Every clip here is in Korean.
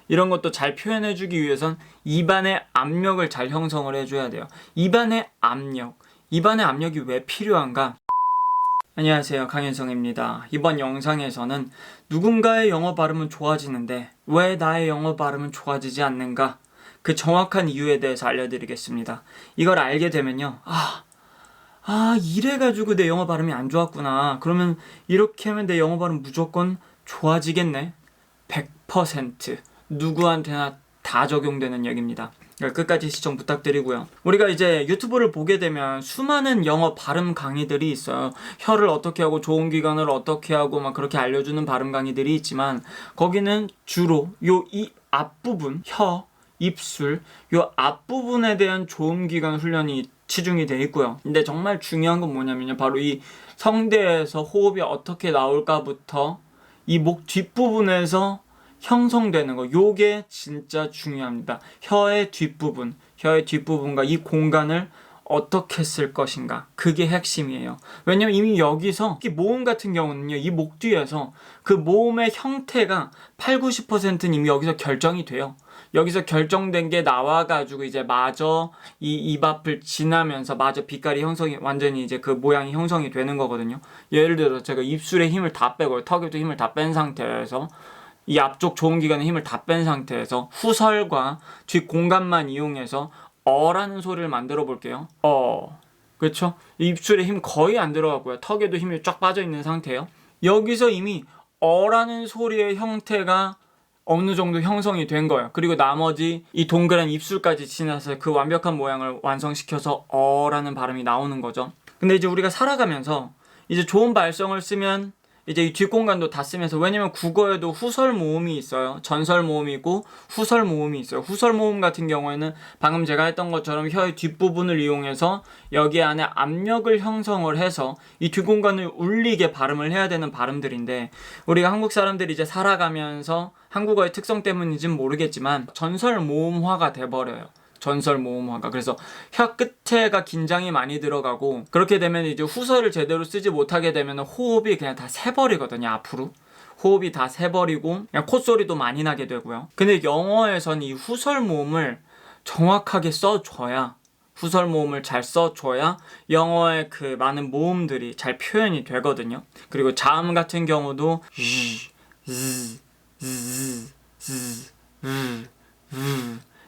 이런 것도 잘 표현해주기 위해선 입안의 압력을 잘 형성을 해줘야 돼요. 입안의 압력이 왜 필요한가? 안녕하세요, 강현성입니다. 이번 영상에서는 누군가의 영어 발음은 좋아지는데 왜 나의 영어 발음은 좋아지지 않는가? 그 정확한 이유에 대해서 알려드리겠습니다. 이걸 알게 되면요, 이래가지고 내 영어 발음이 안 좋았구나. 그러면 이렇게 하면 내 영어 발음 무조건 좋아지겠네. 100% 누구한테나 다 적용되는 얘기입니다. 끝까지 시청 부탁드리고요. 우리가 이제 유튜브를 보게 되면 수많은 영어 발음 강의들이 있어요. 혀를 어떻게 하고 좋은 기관을 어떻게 하고 막 그렇게 알려주는 발음 강의들이 있지만 거기는 주로 이 앞부분, 혀, 입술, 요 앞부분에 대한 좋은 기관 훈련이 치중이 돼 있고요. 근데 정말 중요한 건 뭐냐면요, 바로 이 성대에서 호흡이 어떻게 나올까부터 이 목 뒷부분에서 형성되는 거, 요게 진짜 중요합니다. 혀의 뒷부분과 이 공간을 어떻게 쓸 것인가, 그게 핵심이에요. 왜냐면 이미 여기서 특히 모음 같은 경우는요, 이 목 뒤에서 그 모음의 형태가 80-90%는 이미 여기서 결정이 돼요. 여기서 결정된 게 나와가지고 이제 마저 이 입 앞을 지나면서 마저 빛깔이 형성이 완전히 이제 그 모양이 형성이 되는 거거든요. 예를 들어 제가 입술에 힘을 다 빼고 턱에도 힘을 다 뺀 상태에서 이 앞쪽 좋은 기관에 힘을 다 뺀 상태에서 후설과 뒷 공간만 이용해서 어라는 소리를 만들어 볼게요. 그렇죠? 입술에 힘 거의 안 들어가고요. 턱에도 힘이 쫙 빠져 있는 상태예요. 여기서 이미 어라는 소리의 형태가 어느 정도 형성이 된 거예요. 그리고 나머지 이 동그란 입술까지 지나서 그 완벽한 모양을 완성시켜서 어라는 발음이 나오는 거죠. 근데 이제 우리가 살아가면서 이제 좋은 발성을 쓰면 이제 이 뒷공간도 다 쓰면서, 왜냐면 국어에도 후설 모음이 있어요. 전설 모음이 있고 후설 모음이 있어요. 후설 모음 같은 경우에는 방금 제가 했던 것처럼 혀의 뒷부분을 이용해서 여기 안에 압력을 형성을 해서 이 뒷공간을 울리게 발음을 해야 되는 발음들인데, 우리가 한국 사람들이 이제 살아가면서 한국어의 특성 때문인지는 모르겠지만 전설 모음화가 돼버려요. 전설 모음화가. 그래서 혀 끝에가 긴장이 많이 들어가고, 그렇게 되면 이제 후설을 제대로 쓰지 못하게 되면 호흡이 그냥 다 새버리거든요. 앞으로 호흡이 다 새버리고 그냥 콧소리도 많이 나게 되고요. 근데 영어에선 이 후설 모음을 정확하게 써줘야, 후설 모음을 잘 써줘야 영어의 그 많은 모음들이 잘 표현이 되거든요. 그리고 자음 같은 경우도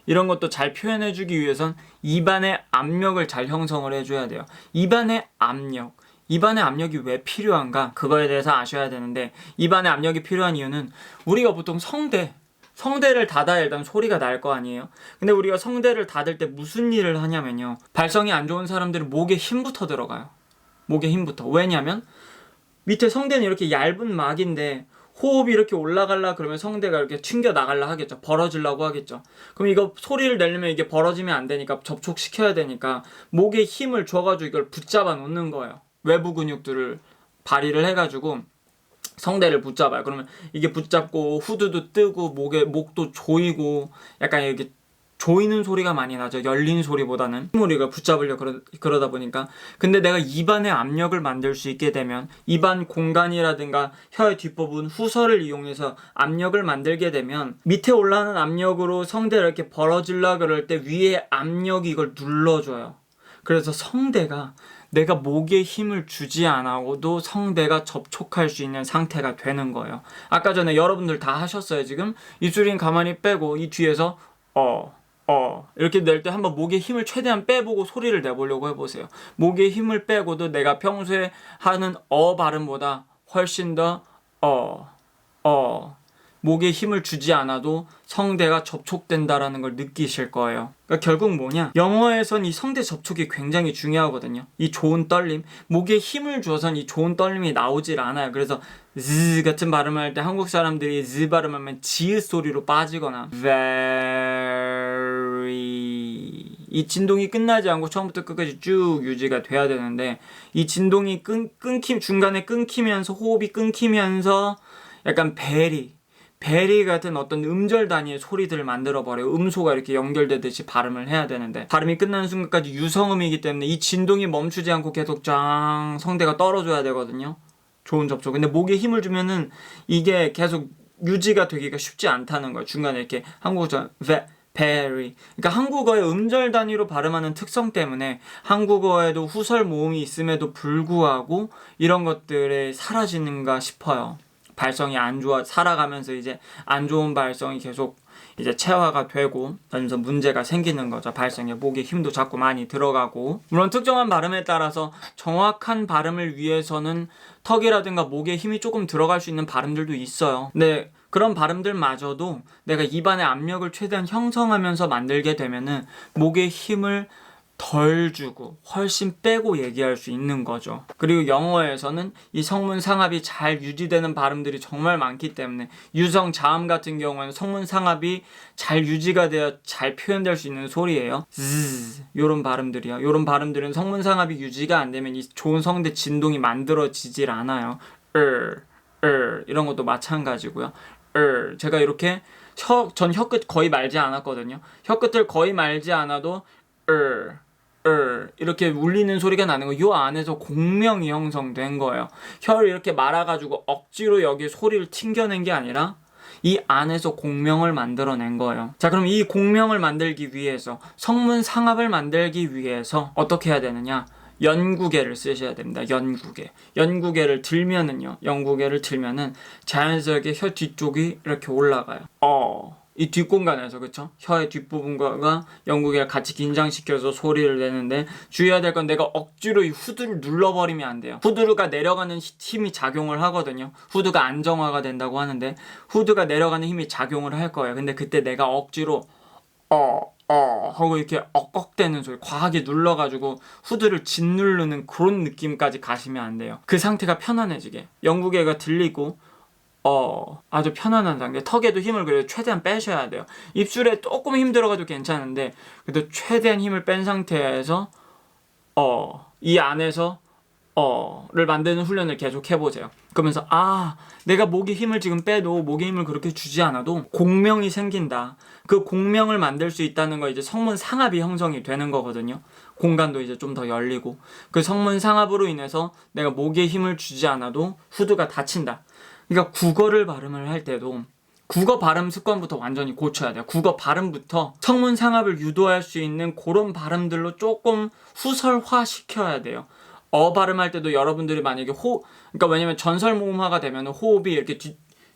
이런 것도 잘 표현해주기 위해선 입안의 압력을 잘 형성을 해줘야 돼요. 입안의 압력이 왜 필요한가? 그거에 대해서 아셔야 되는데, 입안의 압력이 필요한 이유는 우리가 보통 성대를 닫아야 일단 소리가 날 거 아니에요. 근데 우리가 성대를 닫을 때 무슨 일을 하냐면요, 발성이 안 좋은 사람들은 목에 힘부터 들어가요. 목에 힘부터. 왜냐면 밑에 성대는 이렇게 얇은 막인데 호흡이 이렇게 올라가려 그러면 성대가 이렇게 튕겨 나가려 하겠죠. 벌어지려고 하겠죠. 그럼 이거 소리를 내려면 이게 벌어지면 안 되니까 접촉시켜야 되니까 목에 힘을 줘가지고 이걸 붙잡아 놓는 거예요. 외부 근육들을 발휘를 해가지고 성대를 붙잡아요. 그러면 이게 붙잡고 후두도 뜨고 목도 조이고 약간 이렇게 조이는 소리가 많이 나죠. 열린 소리보다는 우리가 붙잡으려고 그러다 보니까. 근데 내가 입안의 압력을 만들 수 있게 되면, 입안 공간이라든가 혀의 뒷부분 후설을 이용해서 압력을 만들게 되면, 밑에 올라가는 압력으로 성대를 이렇게 벌어지려고 그럴 때 위에 압력이 이걸 눌러줘요. 그래서 성대가, 내가 목에 힘을 주지 않아도 성대가 접촉할 수 있는 상태가 되는 거예요. 아까 전에 여러분들 다 하셨어요. 지금 입술인 가만히 빼고 이 뒤에서 이렇게 낼 때 한번 목에 힘을 최대한 빼보고 소리를 내보려고 해보세요. 목에 힘을 빼고도 내가 평소에 하는 발음보다 훨씬 더 목에 힘을 주지 않아도 성대가 접촉된다라는 걸 느끼실 거예요. 그러니까 결국 뭐냐? 영어에선 이 성대 접촉이 굉장히 중요하거든요. 이 좋은 떨림, 목에 힘을 주어선 이 좋은 떨림이 나오질 않아요. 그래서 Z 같은 발음을 할 때 한국 사람들이 Z 발음하면 지읒 소리로 빠지거나 very, 이 진동이 끝나지 않고 처음부터 끝까지 쭉 유지가 돼야 되는데, 이 진동이 중간에 끊기면서 호흡이 끊기면서 약간 베리 같은 어떤 음절 단위의 소리들을 만들어버려요. 음소가 이렇게 연결되듯이 발음을 해야 되는데, 발음이 끝나는 순간까지 유성음이기 때문에 이 진동이 멈추지 않고 계속 짱 성대가 떨어져야 되거든요. 좋은 접촉. 근데 목에 힘을 주면은 이게 계속 유지가 되기가 쉽지 않다는 거예요. 중간에 이렇게 한국어처럼 very. 그러니까 한국어의 음절 단위로 발음하는 특성 때문에 한국어에도 후설 모음이 있음에도 불구하고 이런 것들이 사라지는가 싶어요. 발성이 안 좋아, 살아가면서 이제 안 좋은 발성이 계속 이제 체화가 되고 그러면서 문제가 생기는 거죠. 발성에 목에 힘도 자꾸 많이 들어가고, 물론 특정한 발음에 따라서 정확한 발음을 위해서는 턱이라든가 목에 힘이 조금 들어갈 수 있는 발음들도 있어요. 근데 그런 발음들마저도 내가 입안의 압력을 최대한 형성하면서 만들게 되면은 목에 힘을 덜 주고 훨씬 빼고 얘기할 수 있는 거죠. 그리고 영어에서는 이 성문 상압이 잘 유지되는 발음들이 정말 많기 때문에 유성 자음 같은 경우에는 성문 상압이 잘 유지가 되어 잘 표현될 수 있는 소리예요. 요런 발음들이요. 요런 발음들은 성문 상압이 유지가 안 되면 이 좋은 성대 진동이 만들어지질 않아요. 이런 것도 마찬가지고요. 제가 이렇게 전 혀끝 거의 말지 않았거든요. 혀끝을 거의 말지 않아도 이렇게 울리는 소리가 나는 거, 요 안에서 공명이 형성된 거예요. 혀를 이렇게 말아가지고 억지로 여기 소리를 튕겨낸 게 아니라 이 안에서 공명을 만들어낸 거예요. 자, 그럼 이 공명을 만들기 위해서, 성문 상압을 만들기 위해서 어떻게 해야 되느냐? 연구개를 쓰셔야 됩니다. 연구개를 들면은요, 연구개를 들면은 자연스럽게 혀 뒤쪽이 이렇게 올라가요. 이 뒷공간에서, 그쵸? 혀의 뒷부분과 연구개를 같이 긴장시켜서 소리를 내는데 주의해야 될 건 내가 억지로 이 후두를 눌러버리면 안 돼요. 후두가 내려가는 힘이 작용을 하거든요. 후두가 안정화가 된다고 하는데 후두가 내려가는 힘이 작용을 할 거예요. 근데 그때 내가 억지로 하고 이렇게 억걱대는 소리, 과하게 눌러가지고 후드를 짓누르는 그런 느낌까지 가시면 안 돼요. 그 상태가 편안해지게 연구개가 들리고 아주 편안한 단계. 턱에도 힘을 그래도 최대한 빼셔야 돼요. 입술에 조금 힘 들어가도 괜찮은데 그래도 최대한 힘을 뺀 상태에서 이 안에서 를 만드는 훈련을 계속 해보세요. 그러면서 내가 목에 힘을 지금 빼도 목에 힘을 그렇게 주지 않아도 공명이 생긴다. 그 공명을 만들 수 있다는 거, 이제 성문 상압이 형성이 되는 거거든요. 공간도 이제 좀 더 열리고, 그 성문 상압으로 인해서 내가 목에 힘을 주지 않아도 후두가 닫힌다. 그러니까 국어를 발음을 할 때도 국어 발음 습관부터 완전히 고쳐야 돼요. 국어 발음부터 성문 상압을 유도할 수 있는 그런 발음들로 조금 후설화 시켜야 돼요. 발음할 때도 여러분들이 만약에 그러니까 왜냐면 전설모음화가 되면 호흡이 이렇게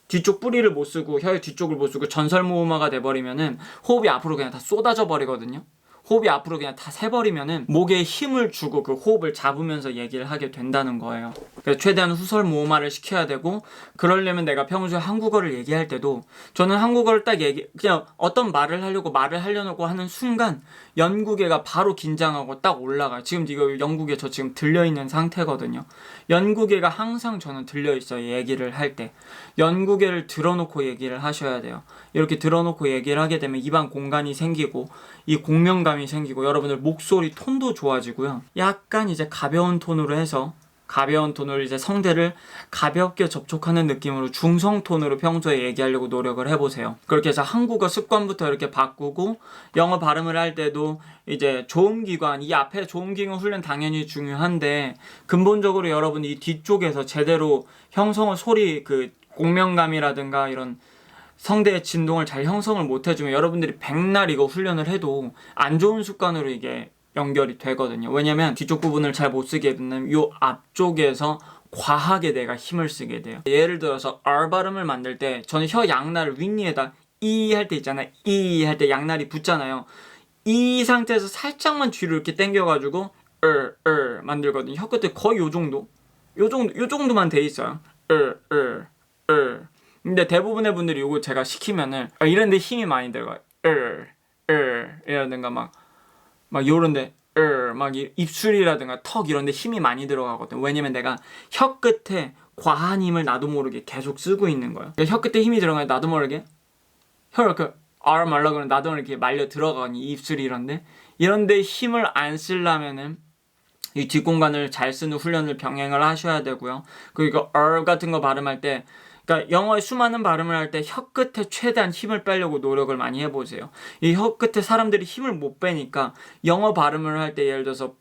뒤쪽 뿌리를 못 쓰고 혀의 뒤쪽을 못 쓰고 전설모음화가 돼버리면은 호흡이 앞으로 그냥 다 쏟아져 버리거든요. 호흡이 앞으로 그냥 다 새버리면은 목에 힘을 주고 그 호흡을 잡으면서 얘기를 하게 된다는 거예요. 그래서 최대한 후설 모음화를 시켜야 되고, 그러려면 내가 평소에 한국어를 얘기할 때도 저는 한국어를 딱 그냥 어떤 말을 하려고 하는 순간 연구개가 바로 긴장하고 딱 올라가요. 지금 이거 연구개 저 지금 들려있는 상태거든요. 연구개가 항상 저는 들려있어요. 얘기를 할 때 연구개를 들어놓고 얘기를 하셔야 돼요. 이렇게 들어놓고 얘기를 하게 되면 입안 공간이 생기고 이 공명감이 생기고 여러분들 목소리 톤도 좋아지고요. 약간 이제 가벼운 톤으로 이제 성대를 가볍게 접촉하는 느낌으로 중성톤으로 평소에 얘기하려고 노력을 해보세요. 그렇게 해서 한국어 습관부터 이렇게 바꾸고, 영어 발음을 할 때도 이제 조음기관, 이 앞에 조음기관 훈련 당연히 중요한데 근본적으로 여러분이 이 뒤쪽에서 제대로 형성을 공명감이라든가 이런 성대의 진동을 잘 형성을 못 해주면 여러분들이 백날 이거 훈련을 해도 안 좋은 습관으로 이게 연결이 되거든요. 왜냐면 뒤쪽 부분을 잘 못 쓰게 되면 요 앞쪽에서 과하게 내가 힘을 쓰게 돼요. 예를 들어서 R 발음을 만들 때 저는 혀 양날을 윗니에다 이 할 때 있잖아요. 이 할 때 양날이 붙잖아요. 이 상태에서 살짝만 뒤로 이렇게 당겨가지고 만들거든요. 혀 끝에 거의 요 정도만 돼 있어요. 근데 대부분의 분들이 이거 제가 시키면은 이런데 힘이 많이 들어가요. 이라든가 막 요런데 막 입술이라든가 턱 이런데 힘이 많이 들어가거든. 왜냐면 내가 혀 끝에 과한 힘을 나도 모르게 계속 쓰고 있는 거예요. 혀 끝에 힘이 들어가면 나도 모르게 혀를 이렇게 말라 그러면 나도 이렇게 말려 들어가니 입술이 이런데 힘을 안 쓰려면은 이 뒷공간을 잘 쓰는 훈련을 병행을 하셔야 되고요. 그리고 같은 거 발음할 때, 그러니까 영어의 수많은 발음을 할 때 혀 끝에 최대한 힘을 빼려고 노력을 많이 해보세요. 이 혀 끝에 사람들이 힘을 못 빼니까 영어 발음을 할 때 예를 들어서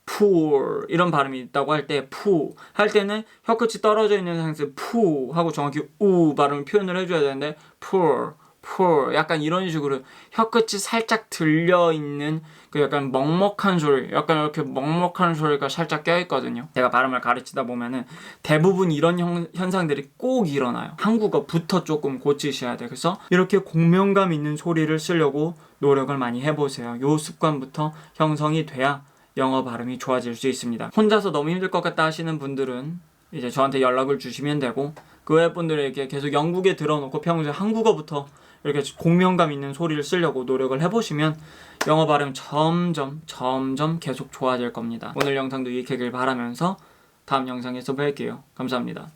poor 이런 발음이 있다고 할 때 푸 할 때는 혀끝이 떨어져 있는 상태에서 푸 하고 정확히 우 발음을 표현을 해줘야 되는데 poor 약간 이런 식으로 혀끝이 살짝 들려있는 그 약간 먹먹한 소리, 약간 이렇게 먹먹한 소리가 살짝 껴있거든요. 제가 발음을 가르치다 보면은 대부분 이런 현상들이 꼭 일어나요. 한국어부터 조금 고치셔야 돼요. 그래서 이렇게 공명감 있는 소리를 쓰려고 노력을 많이 해보세요. 요 습관부터 형성이 돼야 영어 발음이 좋아질 수 있습니다. 혼자서 너무 힘들 것 같다 하시는 분들은 이제 저한테 연락을 주시면 되고, 그 외 분들에게 계속 영국에 들어놓고 평소에 한국어부터 이렇게 공명감 있는 소리를 쓰려고 노력을 해보시면 영어 발음 점점 계속 좋아질 겁니다. 오늘 영상도 유익하길 바라면서 다음 영상에서 뵐게요. 감사합니다.